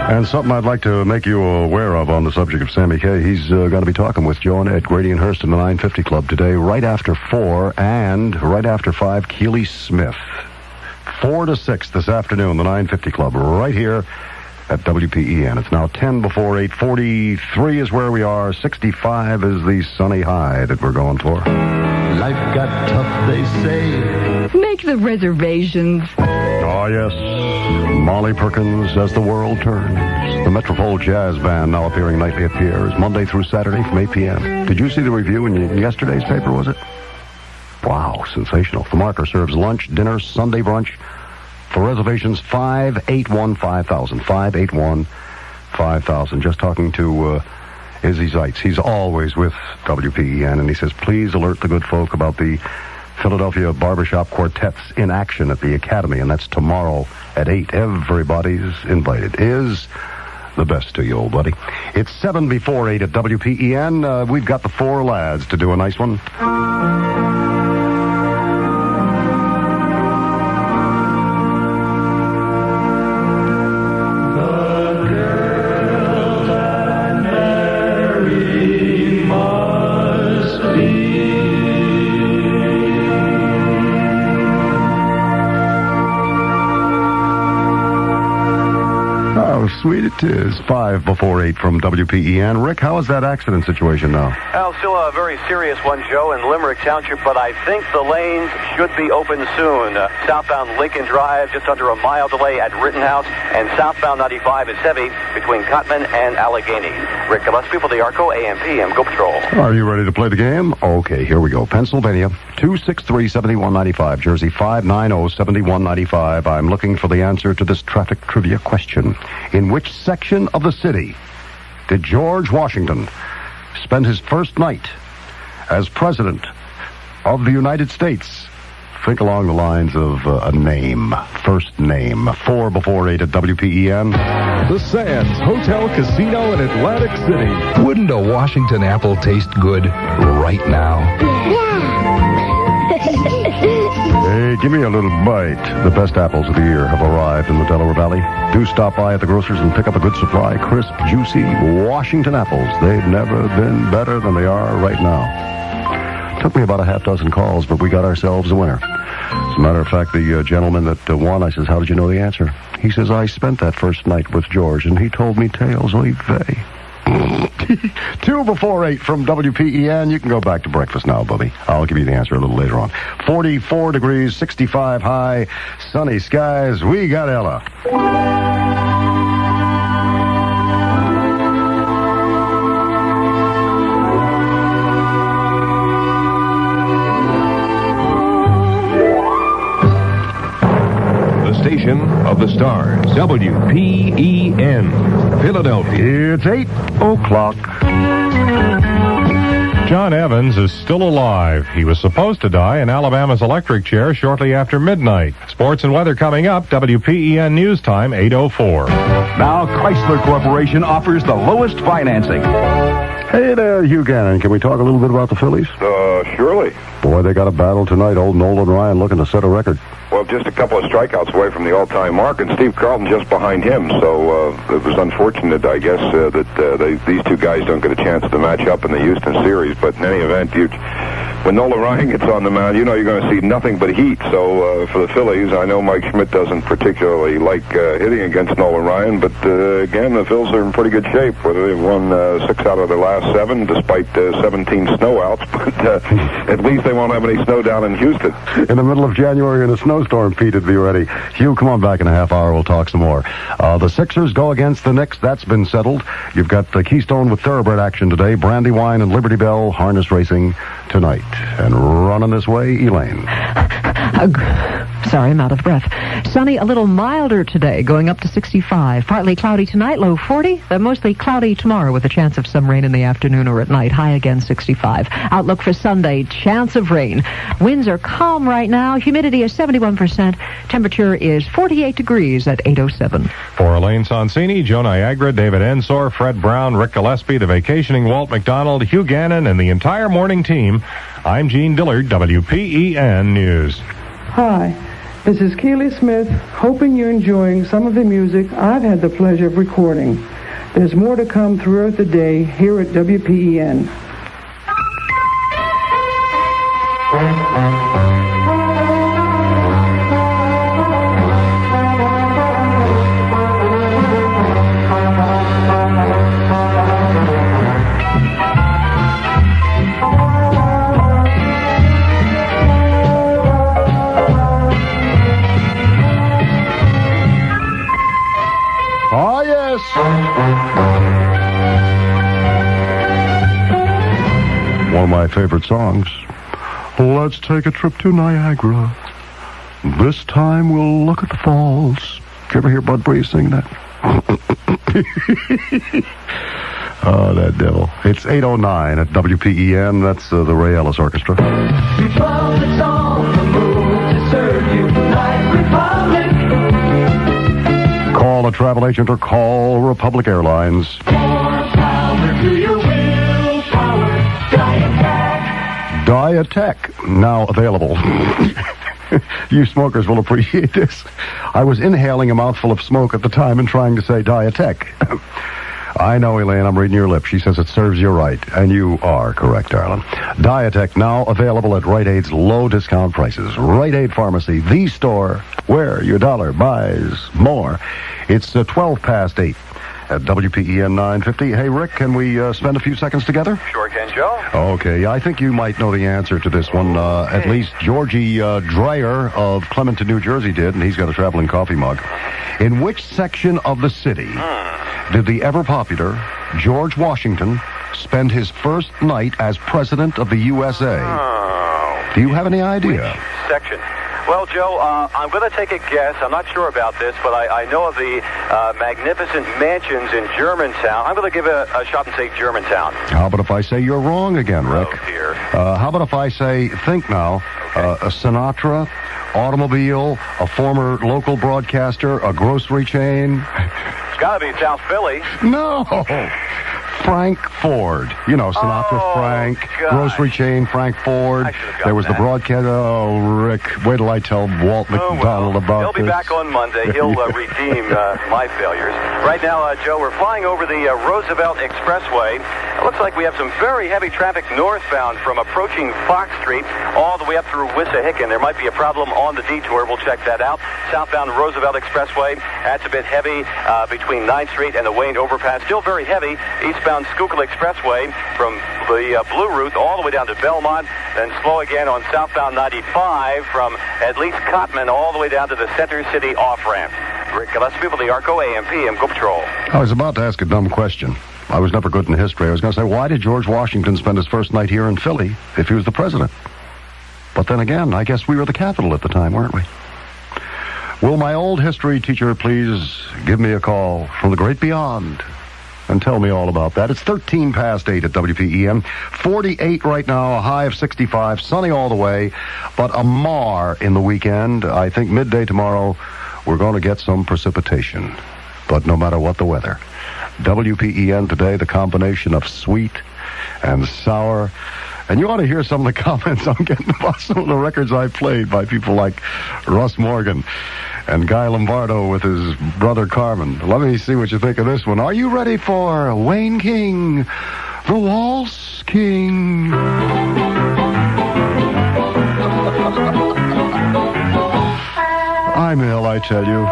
And something I'd like to make you aware of on the subject of Sammy Kaye. He's going to be talking with Joe and Ed, Grady and Hurst in the 950 Club today, right after 4 and right after 5, Keely Smith. 4 to 6 this afternoon, the 950 Club, right here at WPEN. It's now 10 before 8. 43 is where we are. 65 is the sunny high that we're going for. Life got tough, they say. Make the reservations. Oh, yes. Molly Perkins, As the World Turns. The Metropole Jazz Band, now appearing nightly at Pierre's, Monday through Saturday from 8 p.m. Did you see the review in yesterday's paper, was it? Wow, sensational. The Marker serves lunch, dinner, Sunday brunch. For reservations, 581-5000. 581-5000. Just talking to Izzy Zeitz. He's always with WPEN, and he says, please alert the good folk about the Philadelphia Barbershop Quartets in action at the Academy, and that's tomorrow at 8. Everybody's invited. Is the best to you, old buddy. It's 7 before 8 at WPEN. We've got the 4 lads to do a nice one. Sweet it is. 5 before 8 from WPEN. Rick, how is that accident situation now? Well, still a very serious one, Joe, in Limerick Township, but I think the lanes should be open soon. Southbound Lincoln Drive, just under a mile delay at Rittenhouse, and southbound 95 is heavy between Cotman and Allegheny. Rick Gillespie for the ARCO AM/PM Go Patrol. Are you ready to play the game? Okay, here we go. Pennsylvania, 263-7195. Jersey, 590-7195. I'm looking for the answer to this traffic trivia question. In which section of the city did George Washington spend his first night as president of the United States? Think along the lines of a name, first name. 4 before 8 at WPEN. The Sands Hotel Casino in Atlantic City. Wouldn't a Washington apple taste good right now? Hey, give me a little bite. The best apples of the year have arrived in the Delaware Valley. Do stop by at the grocers and pick up a good supply. Crisp, juicy Washington apples. They've never been better than they are right now. Took me about a half dozen calls, but we got ourselves a winner. As a matter of fact, the gentleman that won, I says, how did you know the answer? He says, I spent that first night with George, and he told me tales of they. 2 before 8 from WPEN. You can go back to breakfast now, Bubby. I'll give you the answer a little later on. 44 degrees, 65 high, sunny skies. We got Ella. Station of the Stars, WPEN, Philadelphia. It's 8 o'clock. John Evans is still alive. He was supposed to die in Alabama's electric chair shortly after midnight. Sports and weather coming up. WPEN News Time, 8:04. Now Chrysler Corporation offers the lowest financing. Hey there, Hugh Gannon. Can we talk a little bit about the Phillies? Surely. Boy, they got a battle tonight. Old Nolan Ryan looking to set a record. Well, just a couple of strikeouts away from the all-time mark, and Steve Carlton just behind him. So it was unfortunate, I guess, that these two guys don't get a chance to match up in the Houston series. But in any event, when Nolan Ryan gets on the mound, you know you're going to see nothing but heat. So for the Phillies, I know Mike Schmidt doesn't particularly like hitting against Nolan Ryan, but again, the Phils are in pretty good shape. Whether they've won 6 out of their last 7, despite 17 snowouts, but at least they won't have any snow down in Houston. In the middle of January in a snowstorm, Pete would be ready. Hugh, come on back in a half hour. We'll talk some more. The Sixers go against the Knicks. That's been settled. You've got the Keystone with Thoroughbred action today. Brandywine and Liberty Bell harness racing tonight. And running this way, Elaine. Sorry, I'm out of breath. Sunny, a little milder today, going up to 65. Partly cloudy tonight, low 40. Mostly cloudy tomorrow with a chance of some rain in the afternoon or at night. High again, 65. Outlook for Sunday, chance of rain. Winds are calm right now. Humidity is 71%. Temperature is 48 degrees at 8:07. For Elaine Sonsini, Joe Niagra, David Ensor, Fred Brown, Rick Gillespie, the vacationing Walt McDonald, Hugh Gannon, and the entire morning team, I'm Gene Dillard, WPEN News. Hi. This is Keely Smith, hoping you're enjoying some of the music I've had the pleasure of recording. There's more to come throughout the day here at WPEN. Ah, yes. One of my favorite songs. Let's take a trip to Niagara. This time we'll look at the falls. Did you ever hear Bud Breeze sing that? Oh, that devil. It's 8:09 at WPEN. That's the Ray Ellis Orchestra. Republic's on the move to serve you. Like Republic. Call a travel agent or call Republic Airlines. More power to your willpower. Diet Diatech, now available. You smokers will appreciate this. I was inhaling a mouthful of smoke at the time and trying to say Diatech. I know, Elaine, I'm reading your lips. She says it serves you right. And you are correct, darling. Diatech, now available at Rite Aid's low discount prices. Rite Aid Pharmacy, the store where your dollar buys more. It's 12 past 8 at WPEN 950. Hey, Rick, can we spend a few seconds together? Sure can, Joe. Okay, I think you might know the answer to this one. At least Georgie Dreyer of Clementon, New Jersey did, and he's got a traveling coffee mug. In which section of the city did the ever-popular George Washington spend his first night as president of the USA? Do you have any idea? Which section? Well, Joe, I'm going to take a guess. I'm not sure about this, but I know of the magnificent mansions in Germantown. I'm going to give a shot and say Germantown. How about if I say you're wrong again, Rick? Oh, dear. How about if I say, think now, a Sinatra, automobile, a former local broadcaster, a grocery chain? It's got to be South Philly. No! Frank Ford. You know, Sinatra, Frank, gosh. grocery chain, Frank Ford. I should have gotten There was the that. broadcast. Oh, Rick, wait till I tell Walt McDonald about He'll be this. back on Monday. He'll redeem my failures. Right now, Joe, we're flying over the Roosevelt Expressway. It looks like we have some very heavy traffic northbound from approaching Fox Street all the way up through Wissahickon. There might be a problem on the detour. We'll check that out. Southbound Roosevelt Expressway, that's a bit heavy between 9th Street and the Wayne Overpass. Still very heavy. Eastbound Schuylkill Expressway from the Blue Route all the way down to Belmont. Then slow again on southbound 95 from at least Cottman all the way down to the Center City off-ramp. Rick Gillespie for the ARCO AM/PM Go Patrol. I was about to ask a dumb question. I was never good in history. I was going to say, why did George Washington spend his first night here in Philly if he was the president? But then again, I guess we were the capital at the time, weren't we? Will my old history teacher please give me a call from the great beyond and tell me all about that? It's 13 past 8 at WPEN. 48 right now, a high of 65, sunny all the way, but a mar in the weekend. I think midday tomorrow we're going to get some precipitation. But no matter what the weather, WPEN today, the combination of sweet and sour. And you ought to hear some of the comments I'm getting about some of the records I played by people like Russ Morgan and Guy Lombardo with his brother Carmen. Let me see what you think of this one. Are you ready for Wayne King, the Waltz King? I'm ill, I tell you.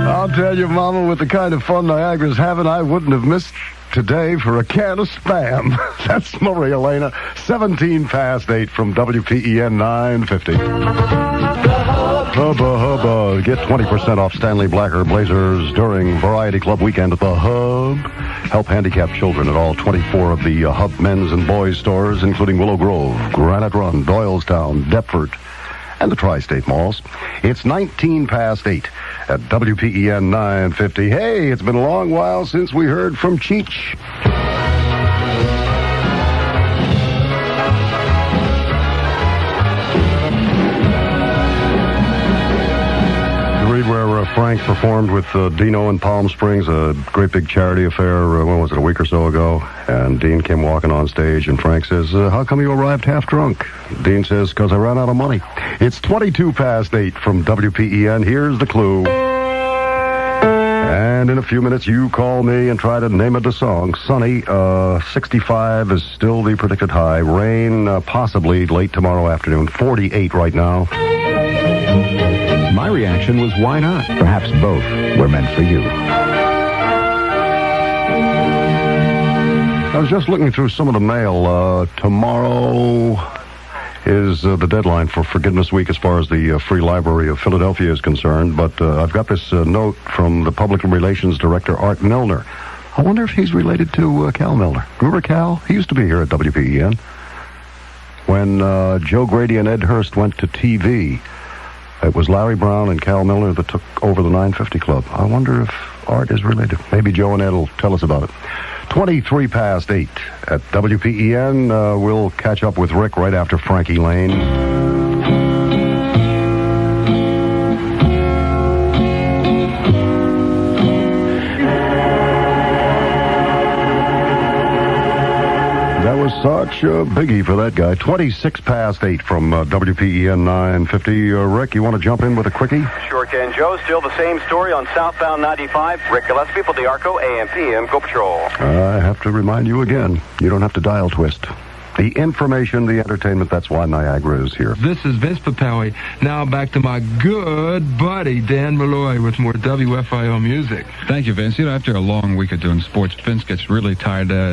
I'll tell you, Mama, with the kind of fun Niagara's having, I wouldn't have missed today for a can of Spam. That's Maria Elena, 17 past 8 from WPEN 950. Hubba, hubba. Get 20% off Stanley Blacker Blazers during Variety Club weekend at the Hub. Help handicapped children at all 24 of the Hub men's and boys stores, including Willow Grove, Granite Run, Doylestown, Deptford, and the Tri-State malls. It's 19 past 8 at WPEN 950. Hey, it's been a long while since we heard from Cheech. read where Frank performed with Dino in Palm Springs, a great big charity affair, when was it, a week or so ago? And Dean came walking on stage, and Frank says, how come you arrived half drunk? Dean says, because I ran out of money. It's 22 past 8 from WPEN. Here's the clue. And in a few minutes, you call me and try to name it a song. Sunny, 65 is still the predicted high. Rain, possibly late tomorrow afternoon. 48 right now. My reaction was, why not? Perhaps both were meant for you. I was just looking through some of the mail. Tomorrow is the deadline for Forgiveness Week as far as the Free Library of Philadelphia is concerned. But I've got this note from the Public Relations Director, Art Milner. I wonder if he's related to Cal Milner. Remember Cal? He used to be here at WPEN. When Joe Grady and Ed Hurst went to TV, it was Larry Brown and Cal Milner that took over the 950 Club. I wonder if Art is related. Maybe Joe and Ed will tell us about it. 23 past 8 at WPEN. We'll catch up with Rick right after Frankie Lane. That was such a biggie for that guy. 26 past 8 from WPEN 950. Rick, you want to jump in with a quickie? Sure can, Joe. Still the same story on southbound 95. Rick Gillespie for the ARCO AM/PM Go Patrol. I have to remind you again, you don't have to dial twist. The information, the entertainment, that's why Niagra is here. This is Vince Papelli. Now back to my good buddy, Dan Malloy, with more WFIO music. Thank you, Vince. You know, after a long week of doing sports, Vince gets really tired